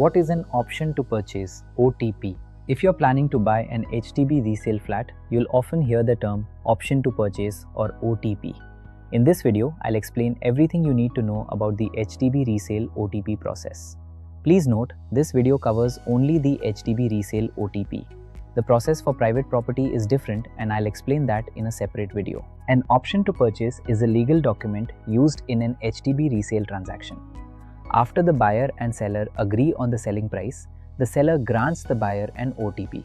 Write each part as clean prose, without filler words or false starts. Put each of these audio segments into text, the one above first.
What is an option to purchase (OTP)? If you're planning to buy an HDB resale flat, you'll often hear the term option to purchase or OTP. In this video, I'll explain everything you need to know about the HDB resale OTP process. Please note, this video covers only the HDB resale OTP. The process for private property is different and I'll explain that in a separate video. An option to purchase is a legal document used in an HDB resale transaction. After the buyer and seller agree on the selling price, the seller grants the buyer an OTP.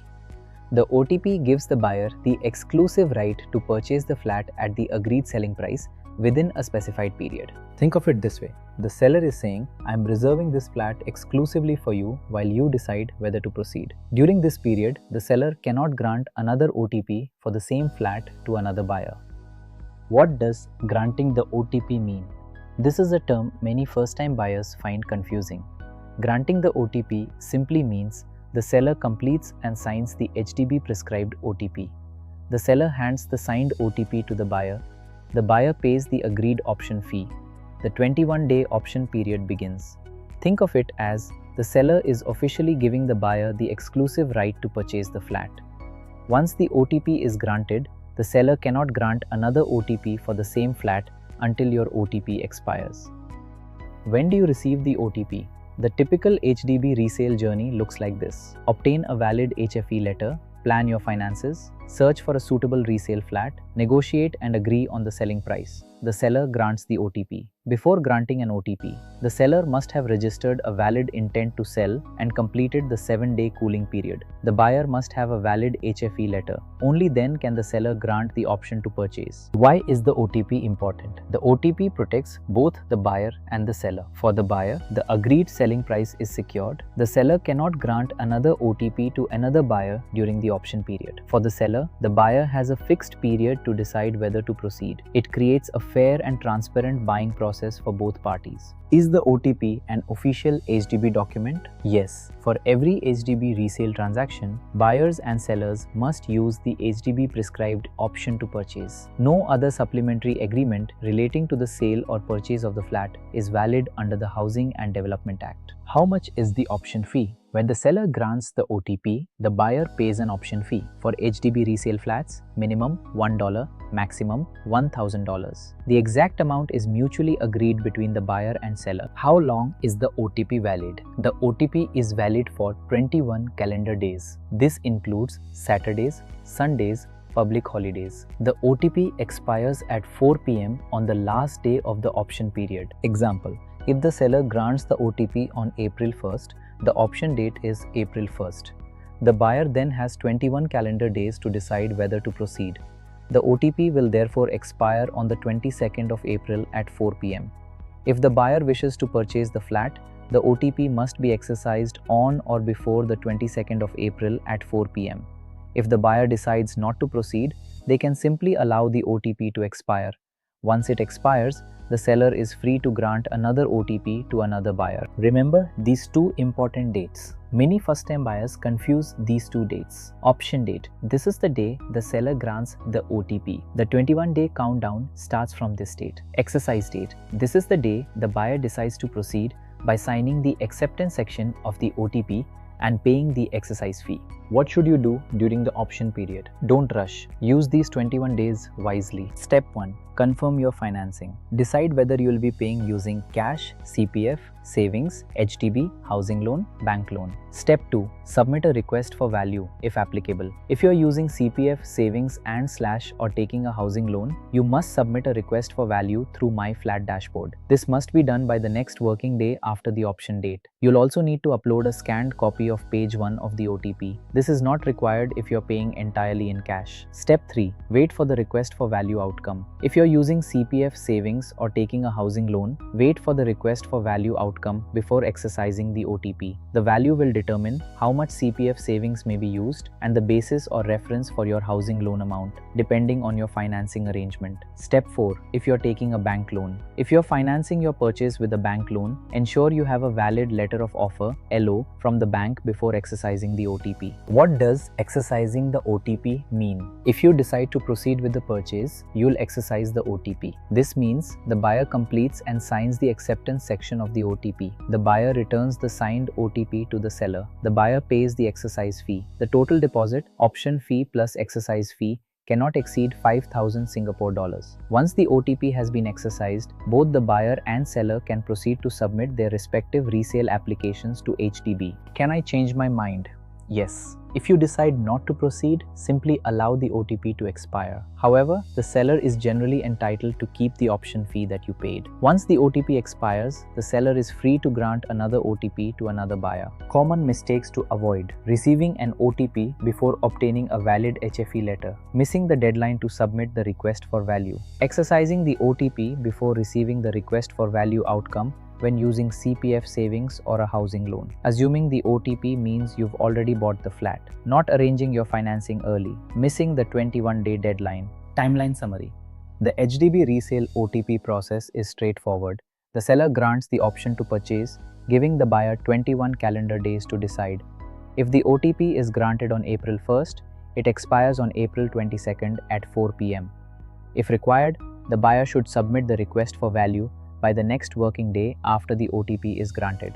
The OTP gives the buyer the exclusive right to purchase the flat at the agreed selling price within a specified period. Think of it this way. The seller is saying, "I'm reserving this flat exclusively for you while you decide whether to proceed." During this period, the seller cannot grant another OTP for the same flat to another buyer. What does granting the OTP mean? This is a term many first-time buyers find confusing. Granting the OTP simply means the seller completes and signs the HDB prescribed OTP. The seller hands the signed OTP to the buyer. The buyer pays the agreed option fee. The 21-day option period begins. Think of it as the seller is officially giving the buyer the exclusive right to purchase the flat. Once the OTP is granted, the seller cannot grant another OTP for the same flat until your OTP expires. When do you receive the OTP? The typical HDB resale journey looks like this. Obtain a valid HFE letter, plan your finances, search for a suitable resale flat, negotiate and agree on the selling price. The seller grants the OTP. Before granting an OTP, the seller must have registered a valid intent to sell and completed the 7-day cooling period. The buyer must have a valid HFE letter. Only then can the seller grant the option to purchase. Why is the OTP important? The OTP protects both the buyer and the seller. For the buyer, the agreed selling price is secured. The seller cannot grant another OTP to another buyer during the option period. For the seller, the buyer has a fixed period to decide whether to proceed. It creates a fair and transparent buying process for both parties. Is the OTP an official HDB document? Yes. For every HDB resale transaction, buyers and sellers must use the HDB prescribed option to purchase. No other supplementary agreement relating to the sale or purchase of the flat is valid under the Housing and Development Act. How much is the option fee? When the seller grants the OTP, the buyer pays an option fee. For HDB resale flats, minimum $1, maximum $1,000. The exact amount is mutually agreed between the buyer and seller. How long is the OTP valid? The OTP is valid for 21 calendar days. This includes Saturdays, Sundays, public holidays. The OTP expires at 4 p.m. on the last day of the option period. Example, if the seller grants the OTP on April 1st, the option date is April 1st. The buyer then has 21 calendar days to decide whether to proceed. The OTP will therefore expire on the 22nd of April at 4 p.m. If the buyer wishes to purchase the flat, the OTP must be exercised on or before the 22nd of April at 4 p.m. If the buyer decides not to proceed, they can simply allow the OTP to expire. Once it expires, the seller is free to grant another OTP to another buyer. Remember these two important dates. Many first-time buyers confuse these two dates. Option date. This is the day the seller grants the OTP. The 21-day countdown starts from this date. Exercise date. This is the day the buyer decides to proceed by signing the acceptance section of the OTP and paying the exercise fee. What should you do during the option period? Don't rush. Use these 21 days wisely. Step 1. Confirm your financing. Decide whether you will be paying using cash, CPF, savings, HDB, housing loan, bank loan. Step 2. Submit a request for value if applicable. If you are using CPF, savings and/, or taking a housing loan, you must submit a request for value through My Flat dashboard. This must be done by the next working day after the option date. You'll also need to upload a scanned copy of page 1 of the OTP. This is not required if you're paying entirely in cash. Step 3. Wait for the request for value outcome. If you're using CPF, savings or taking a housing loan, wait for the request for value outcome before exercising the OTP. The value will determine how much CPF savings may be used and the basis or reference for your housing loan amount, depending on your financing arrangement. Step 4. If you're taking a bank loan. If you're financing your purchase with a bank loan, ensure you have a valid letter of offer, LO, from the bank before exercising the OTP. What does exercising the OTP mean? If you decide to proceed with the purchase, you'll exercise the OTP. This means the buyer completes and signs the acceptance section of the OTP OTP. The buyer returns the signed OTP to the seller. The buyer pays the exercise fee. The total deposit, option fee plus exercise fee cannot exceed 5,000 Singapore dollars. Once the OTP has been exercised, both the buyer and seller can proceed to submit their respective resale applications to HDB. Can I change my mind? Yes. If you decide not to proceed, simply allow the OTP to expire. However, the seller is generally entitled to keep the option fee that you paid. Once the OTP expires, the seller is free to grant another OTP to another buyer. Common mistakes to avoid: receiving an OTP before obtaining a valid HFE letter, missing the deadline to submit the request for value, exercising the OTP before receiving the request for value outcome when using CPF savings or a housing loan, assuming the OTP means you've already bought the flat, not arranging your financing early, missing the 21-day deadline. Timeline summary. The HDB resale OTP process is straightforward. The seller grants the option to purchase, giving the buyer 21 calendar days to decide. If the OTP is granted on April 1st, it expires on April 22nd at 4 p.m. If required, the buyer should submit the request for value by the next working day after the OTP is granted.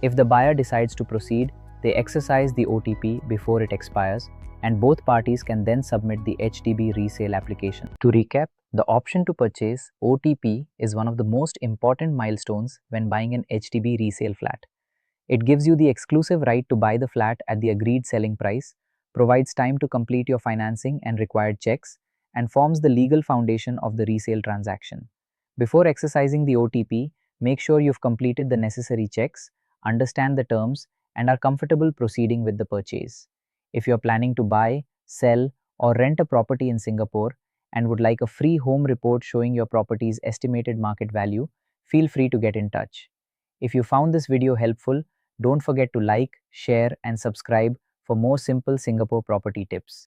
If the buyer decides to proceed, they exercise the OTP before it expires, and both parties can then submit the HDB resale application. To recap, the option to purchase OTP is one of the most important milestones when buying an HDB resale flat. It gives you the exclusive right to buy the flat at the agreed selling price, provides time to complete your financing and required checks, and forms the legal foundation of the resale transaction. Before exercising the OTP, make sure you've completed the necessary checks, understand the terms, and are comfortable proceeding with the purchase. If you're planning to buy, sell, or rent a property in Singapore and would like a free home report showing your property's estimated market value, feel free to get in touch. If you found this video helpful, don't forget to like, share, and subscribe for more simple Singapore property tips.